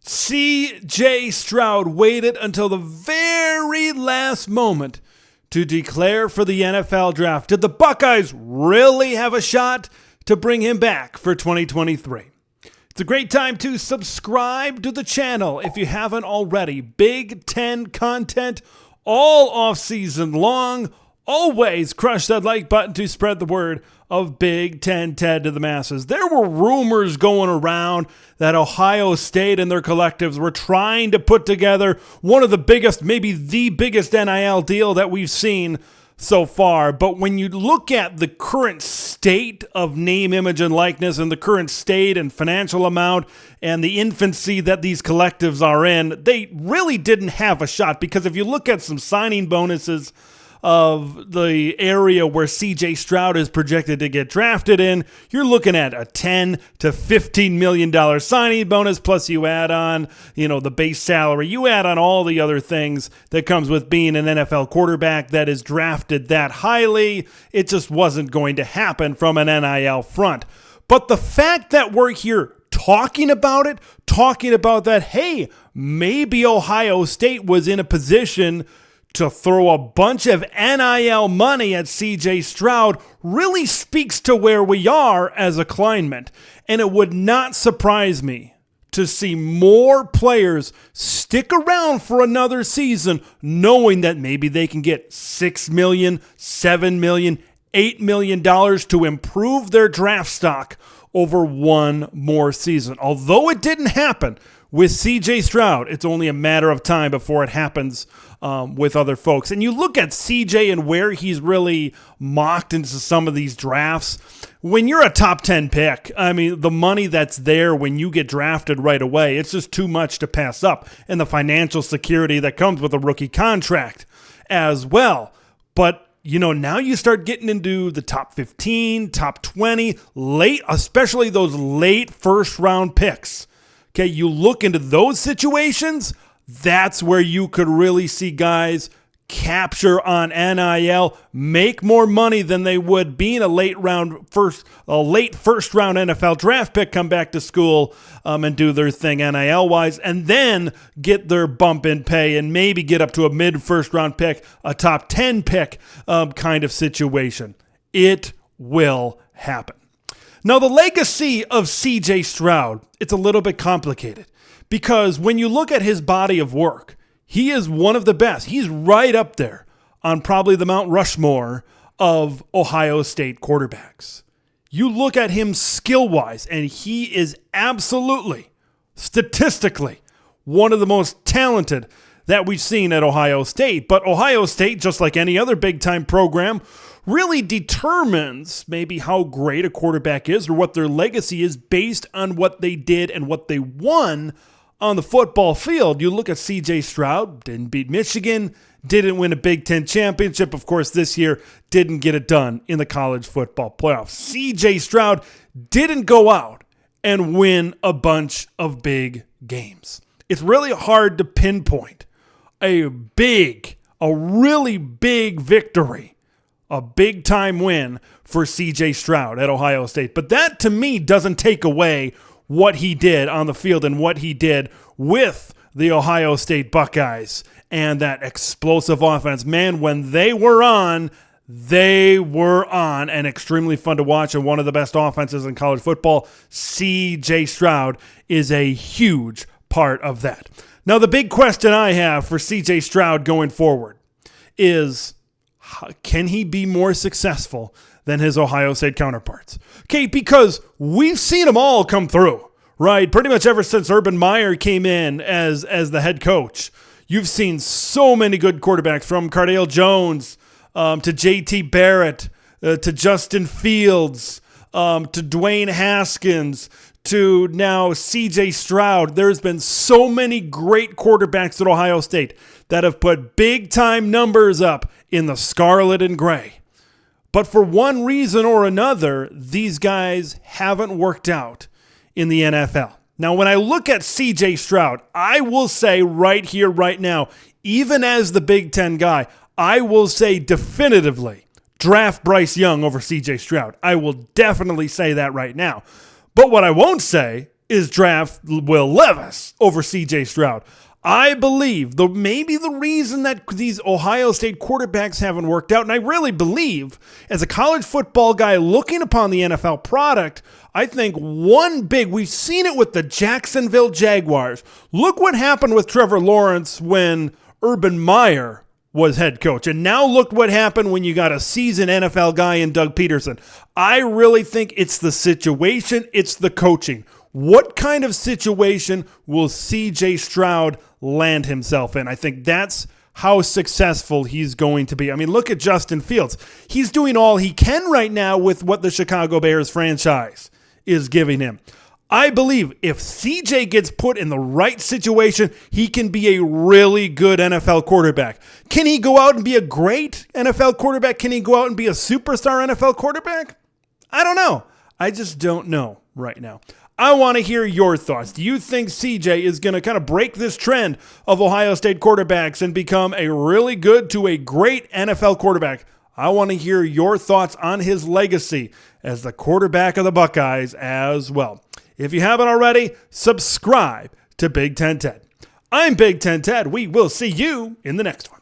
CJ Stroud waited until the very last moment to declare for the NFL draft. Did the Buckeyes really have a shot to bring him back for 2023? It's a great time to subscribe to the channel if you haven't already. Big Ten content all off season long. Always crush that like button to spread the word of Big Ten Ted to the masses. There were rumors going around that Ohio State and their collectives were trying to put together one of the biggest, maybe the biggest NIL deal that we've seen so far. But when you look at the current state of name, image, and likeness, and the current state and financial amount and the infancy that these collectives are in, they really didn't have a shot. Because if you look at some signing bonuses of the area where CJ Stroud is projected to get drafted in, you're looking at a $10 to $15 million signing bonus, plus you add on, the base salary, you add on all the other things that comes with being an NFL quarterback that is drafted that highly. It just wasn't going to happen from an NIL front. But the fact that we're here talking about that, hey, maybe Ohio State was in a position to throw a bunch of NIL money at CJ Stroud really speaks to where we are as a climate. And it would not surprise me to see more players stick around for another season knowing that maybe they can get $6 million, $7 million, $8 million to improve their draft stock over one more season. Although it didn't happen with CJ Stroud, it's only a matter of time before it happens with other folks. And you look at CJ and where he's really mocked into some of these drafts. When you're a top 10 pick, the money that's there when you get drafted right away, it's just too much to pass up. And the financial security that comes with a rookie contract as well. But now you start getting into the top 15, top 20, late, especially those late first round picks. Okay, you look into those situations, that's where you could really see guys capture on NIL, make more money than they would being a late first round NFL draft pick, come back to school and do their thing NIL wise, and then get their bump in pay and maybe get up to a mid first round pick, a top 10 pick kind of situation. It will happen. Now, the legacy of CJ Stroud, it's a little bit complicated because when you look at his body of work, he is one of the best. He's right up there on probably the Mount Rushmore of Ohio State quarterbacks. You look at him skill-wise, and he is absolutely, statistically, one of the most talented that we've seen at Ohio State. But Ohio State, just like any other big-time program, really determines maybe how great a quarterback is or what their legacy is based on what they did and what they won on the football field. You look at CJ Stroud, didn't beat Michigan, didn't win a Big Ten championship. Of course, this year didn't get it done in the college football playoffs. CJ Stroud didn't go out and win a bunch of big games. It's really hard to pinpoint a really big victory, a big-time win for CJ Stroud at Ohio State. But that, to me, doesn't take away what he did on the field and what he did with the Ohio State Buckeyes and that explosive offense. Man, when they were on, and extremely fun to watch, and one of the best offenses in college football. CJ Stroud is a huge part of that. Now, the big question I have for CJ Stroud going forward is, can he be more successful than his Ohio State counterparts? Okay, because we've seen them all come through, right? Pretty much ever since Urban Meyer came in as the head coach, you've seen so many good quarterbacks, from Cardale Jones to J.T. Barrett to Justin Fields to Dwayne Haskins to now CJ Stroud. There's been so many great quarterbacks at Ohio State that have put big-time numbers up in the scarlet and gray. But for one reason or another, these guys haven't worked out in the NFL. Now, when I look at CJ Stroud, I will say right here, right now, even as the Big Ten guy, I will say definitively draft Bryce Young over CJ Stroud. I will definitely say that right now. But what I won't say is draft Will Levis over CJ Stroud. I believe maybe the reason that these Ohio State quarterbacks haven't worked out, and I really believe as a college football guy looking upon the NFL product, I think we've seen it with the Jacksonville Jaguars. Look what happened with Trevor Lawrence when Urban Meyer was head coach. And now look what happened when you got a seasoned NFL guy in Doug Peterson. I really think it's the situation, it's the coaching. What kind of situation will CJ Stroud land himself in? I think that's how successful he's going to be. I mean, look at Justin Fields. He's doing all he can right now with what the Chicago Bears franchise is giving him. I believe if CJ gets put in the right situation, he can be a really good NFL quarterback. Can he go out and be a great NFL quarterback? Can he go out and be a superstar NFL quarterback? I don't know. I just don't know right now. I want to hear your thoughts. Do you think CJ is going to kind of break this trend of Ohio State quarterbacks and become a really good to a great NFL quarterback? I want to hear your thoughts on his legacy as the quarterback of the Buckeyes as well. If you haven't already, subscribe to Big Ten Ted. I'm Big Ten Ted. We will see you in the next one.